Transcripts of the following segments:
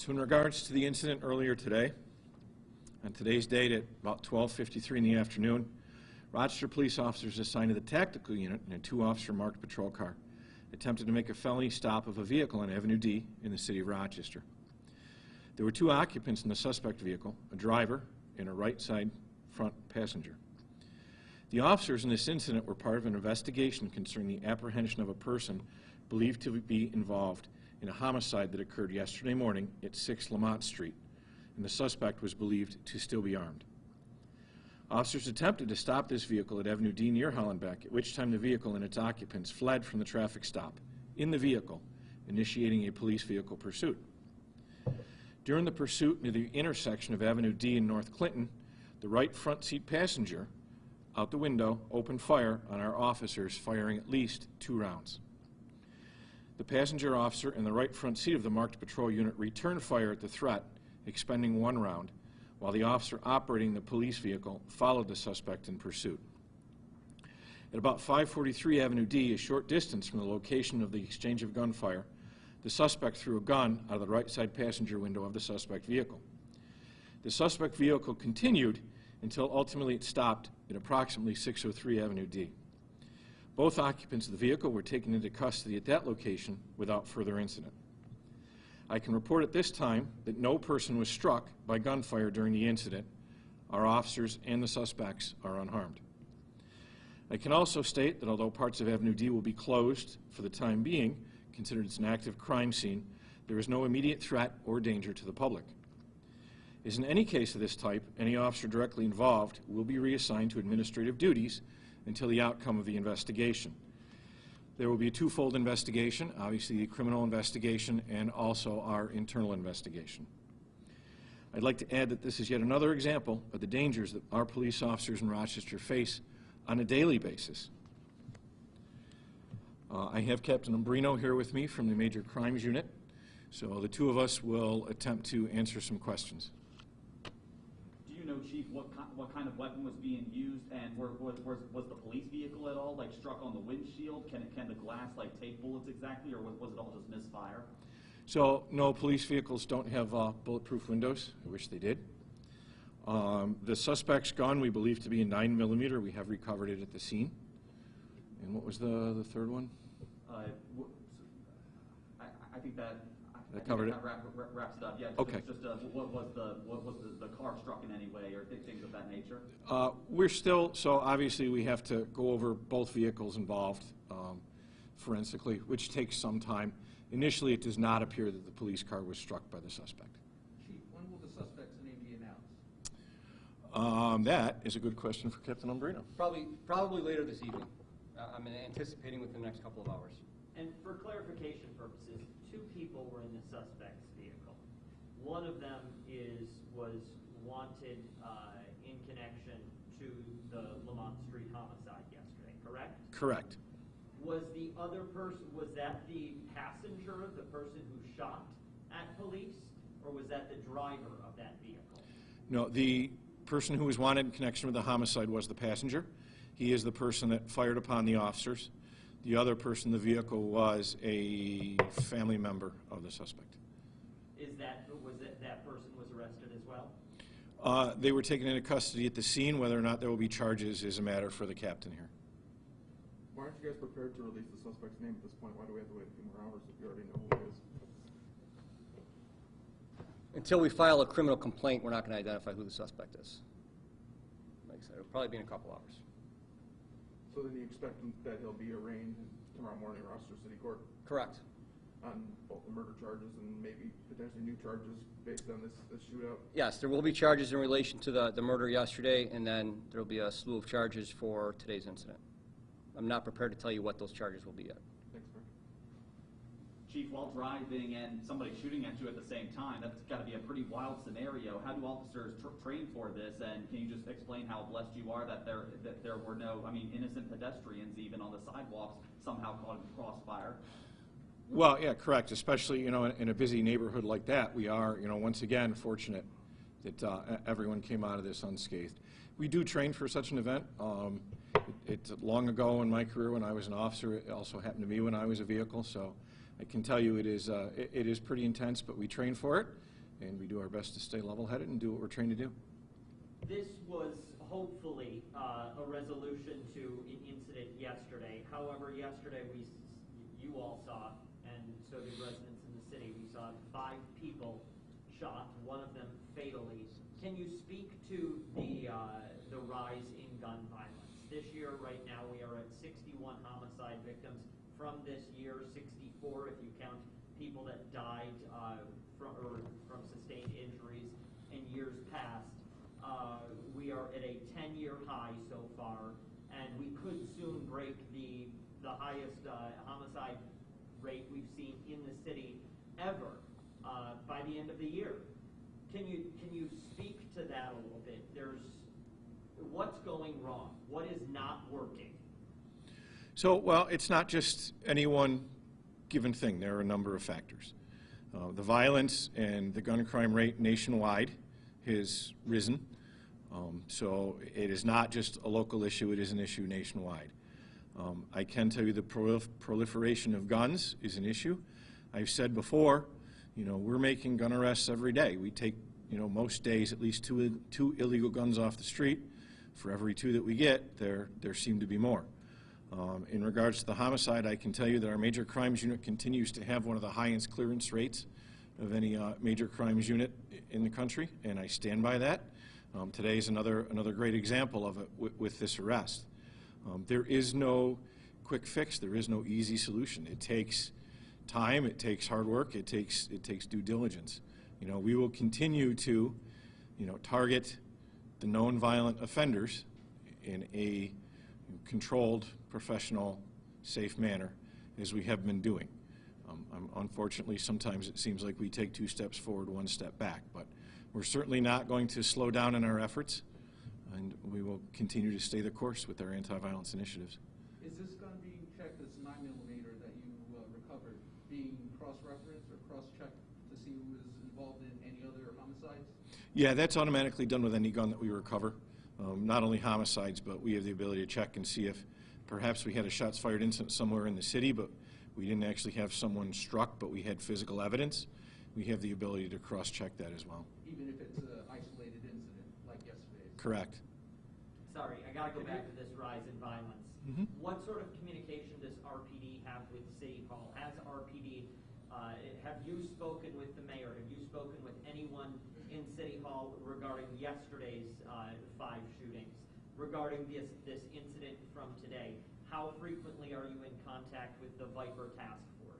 So in regards to the incident earlier today, on today's date at about 12:53 in the afternoon, Rochester police officers assigned to the tactical unit in a two-officer marked patrol car attempted to make a felony stop of a vehicle on Avenue D in the City of Rochester. There were two occupants in the suspect vehicle, a driver and a right side front passenger. The officers in this incident were part of an investigation concerning the apprehension of a person believed to be involved in a homicide that occurred yesterday morning at 6 Lamont Street, and the suspect was believed to still be armed. Officers attempted to stop this vehicle at Avenue D near Hollenbeck, at which time the vehicle and its occupants fled from the traffic stop in the vehicle, initiating a police vehicle pursuit. During the pursuit near the intersection of Avenue D and North Clinton, the right front seat passenger, out the window, opened fire on our officers, firing at least 2 rounds. The passenger officer in the right front seat of the marked patrol unit returned fire at the threat, expending 1 round, while the officer operating the police vehicle followed the suspect in pursuit. At about 543 Avenue D, a short distance from the location of the exchange of gunfire, the suspect threw a gun out of the right side passenger window of the suspect vehicle. The suspect vehicle continued until ultimately it stopped at approximately 603 Avenue D. Both occupants of the vehicle were taken into custody at that location without further incident. I can report at this time that no person was struck by gunfire during the incident. Our officers and the suspects are unharmed. I can also state that although parts of Avenue D will be closed for the time being, considered it's an active crime scene, there is no immediate threat or danger to the public. As in any case of this type, any officer directly involved will be reassigned to administrative duties until the outcome of the investigation. There will be a twofold investigation, obviously the criminal investigation and also our internal investigation. I'd like to add that this is yet another example of the dangers that our police officers in Rochester face on a daily basis. I have Captain Umbrino here with me from the Major Crimes Unit, so the two of us will attempt to answer some questions. Do you know, Chief, what kind of weapon was being used, and was the police vehicle at all struck on the windshield? Can the glass take bullets exactly, or was it all just misfire? So no, police vehicles don't have bulletproof windows. I wish they did. The suspect's gun we believe to be a 9mm. We have recovered it at the scene. And what was the third one? I think that covered it. Wraps it up. Yeah. Okay. Just was the car struck in any way, or things of that nature? We're still, so obviously we have to go over both vehicles involved forensically, which takes some time. Initially, it does not appear that the police car was struck by the suspect. Chief, when will the suspect's name be announced? That is a good question for Captain Umbrino. Probably later this evening. I'm anticipating within the next couple of hours. And for clarification purposes, 2 people were in the suspect's vehicle. One of them was wanted in connection to the Lamont Street homicide yesterday, correct? Correct. Was the other person, was that the passenger, the person who shot at police, or was that the driver of that vehicle? No, the person who was wanted in connection with the homicide was the passenger. He is the person that fired upon the officers. The other person in the vehicle was a family member of the suspect. That person was arrested as well? They were taken into custody at the scene. Whether or not there will be charges is a matter for the captain here. Why aren't you guys prepared to release the suspect's name at this point? Why do we have to wait a few more hours if you already know who it is? Until we file a criminal complaint, we're not going to identify who the suspect is. Like I said, it'll probably be in a couple hours. So then you expect that he'll be arraigned tomorrow morning in Rochester City Court? Correct. On both the murder charges and maybe potentially new charges based on this shootout? Yes, there will be charges in relation to the murder yesterday, and then there will be a slew of charges for today's incident. I'm not prepared to tell you what those charges will be yet. Thanks, Mark. Chief, while driving and somebody shooting at you at the same time, that's got to be a pretty wild scenario. How do officers train for this? And can you just explain how blessed you are that there were no, innocent pedestrians even on the sidewalks somehow caught in crossfire? Well, yeah, correct. Especially, in a busy neighborhood like that, we are, once again, fortunate that everyone came out of this unscathed. We do train for such an event. It's long ago in my career when I was an officer. It also happened to me when I was a vehicle. So I can tell you it is pretty intense, but we train for it, and we do our best to stay level-headed and do what we're trained to do. This was hopefully a resolution to an incident yesterday. However, yesterday you all saw, and so did residents in the city, we saw 5 people shot, one of them fatally. Can you speak to the rise in gun violence? This year, right now, we are at 61 homicide victims. From this year, 64 if you count people that died from sustained injuries in years past. We are at a 10-year high so far, and we could soon break the highest homicide rate we've seen in the city ever by the end of the year. Can you speak to that a little bit? What's going wrong? What is not working? So, well, it's not just any one given thing. There are a number of factors. The violence and the gun crime rate nationwide has risen. So it is not just a local issue, it is an issue nationwide. I can tell you the proliferation of guns is an issue. I've said before, we're making gun arrests every day. We take, most days at least two illegal guns off the street. For every 2 that we get, there seem to be more. In regards to the homicide, I can tell you that our major crimes unit continues to have one of the highest clearance rates of any major crimes unit in the country, and I stand by that. Today is another great example of it with this arrest. There is no quick fix. There is no easy solution. It takes time. It takes hard work. It takes due diligence. We will continue to, target the known violent offenders in a controlled, professional, safe manner, as we have been doing. Unfortunately, sometimes it seems like we take 2 steps forward, 1 step back, but we're certainly not going to slow down in our efforts, and we will continue to stay the course with our anti-violence initiatives. Is this gun being checked, this 9mm that you recovered, being cross-referenced or cross-checked to see who is involved in any other homicides? Yeah, that's automatically done with any gun that we recover. Not only homicides, but we have the ability to check and see if perhaps we had a shots fired incident somewhere in the city, but we didn't actually have someone struck, but we had physical evidence. We have the ability to cross-check that as well. Even if it's an isolated incident like yesterday's? Correct. Sorry, I got to go back to this rise in violence. Mm-hmm. What sort of communication does RPD have with City Hall? Has RPD, have you spoken with the mayor? Have you spoken with anyone in City Hall regarding yesterday's 5 shootings? Regarding this incident from today, how frequently are you in contact with the Viper Task Force?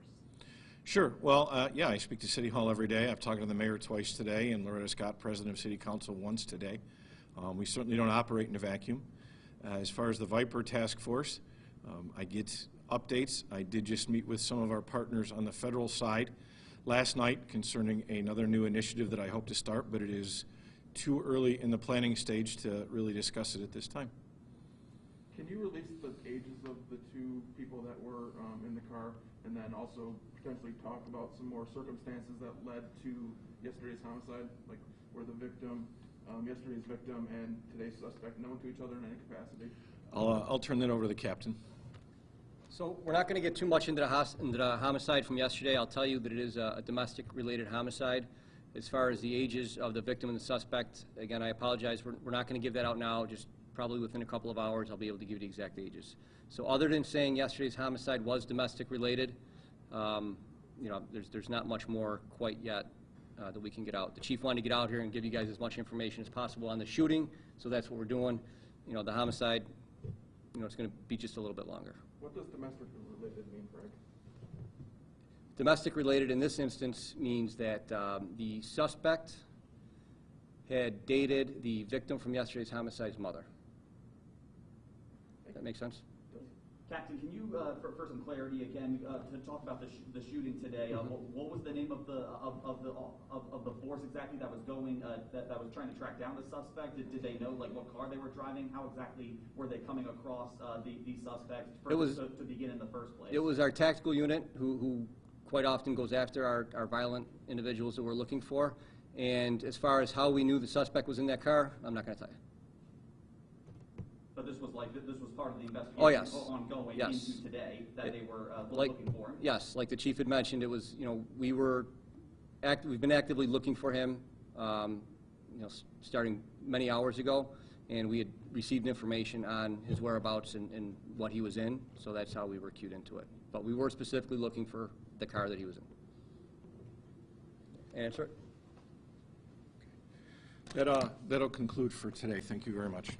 Sure. Well, yeah, I speak to City Hall every day. I've talked to the mayor twice today, and Loretta Scott, president of City Council, once today. We certainly don't operate in a vacuum. As far as the Viper Task Force, I get updates. I did just meet with some of our partners on the federal side last night concerning another new initiative that I hope to start, but it is too early in the planning stage to really discuss it at this time. Can you release the ages of the 2 people that were in the car, and then also potentially talk about some more circumstances that led to yesterday's homicide? Like, were the victim, yesterday's victim and today's suspect known to each other in any capacity? I'll turn that over to the captain. So we're not going to get too much into the homicide from yesterday. I'll tell you that it is a domestic-related homicide. As far as the ages of the victim and the suspect, again, I apologize. We're not going to give that out now. Just probably within a couple of hours, I'll be able to give you the exact ages. So other than saying yesterday's homicide was domestic-related, there's not much more quite yet that we can get out. The chief wanted to get out here and give you guys as much information as possible on the shooting, so that's what we're doing. The homicide, it's going to be just a little bit longer. What does domestic-related mean, Craig? Domestic-related in this instance means that the suspect had dated the victim from yesterday's homicide's mother. That make sense? Captain, can you, for some clarity again, to talk about the shooting today? What was the name of the force exactly that was going that was trying to track down the suspect? Did they know what car they were driving? How exactly were they coming across the suspect to begin in the first place? It was our tactical unit who quite often goes after our violent individuals that we're looking for. And as far as how we knew the suspect was in that car, I'm not going to tell you. But this was part of the investigation. Oh, yes. Ongoing Yes. into today that they were Like, looking for him. yes, like the chief had mentioned, it was, we've been actively looking for him, starting many hours ago, and we had received information on his whereabouts and what he was in, so that's how we were cued into it. But we were specifically looking for the car that he was in. Answer? That'll conclude for today. Thank you very much.